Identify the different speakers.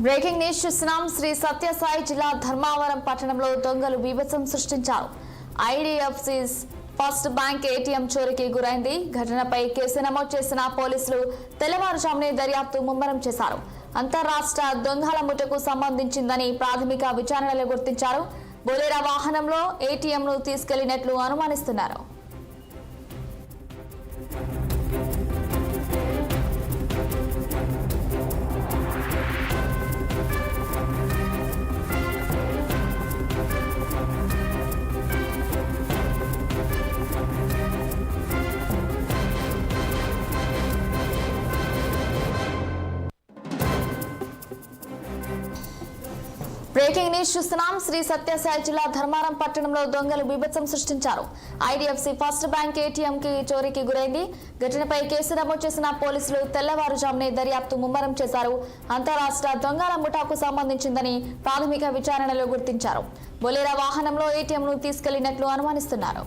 Speaker 1: Breaking news చూస్తున్నాం. శ్రీ సత్యసాయి జిల్లా ధర్మావరం పట్టణంలో దొంగలు బీభత్సం సృష్టించారు. ఐడిఎఫ్సి ఫస్ట్ బ్యాంక్ ఏటీఎం చోరీకి గురైంది. ఘటనపై కేసు నమోదు చేసిన పోలీసులు తెల్లవారుజామునే దర్యాప్తు ముమ్మరం చేశారు. అంతర్రాష్ట్ర దొంగల ముఠకు సంబంధించిందని ప్రాథమిక విచారణలో గుర్తించారు. బొలెరో వాహనంలో ఏటీఎంను తీసుకెళ్లినట్లు అనుమానిస్తున్నారు. బ్రేకింగ్ న్యూస్ చూస్తున్నాం. శ్రీ సత్యసాయి జిల్లా ధర్మారం పట్టణంలో దొంగలు బీభత్సం సృష్టించారు. ఐడిఎఫ్సి ఫస్ట్ బ్యాంక్ ఏటీఎం కి చోరీకి గురైంది. ఘటనపై కేసు నమోదు చేసిన పోలీసులు తెల్లవారుజామునే దర్యాప్తు ముమ్మరం చేశారు. అంతర్రాష్ట్ర దొంగల ముఠాకు సంబంధించిందని ప్రాథమిక విచారణలో గుర్తించారు. బొలెరో వాహనంలో ఏటీఎంను తీసుకెళ్లినట్లు అనుమానిస్తున్నారు.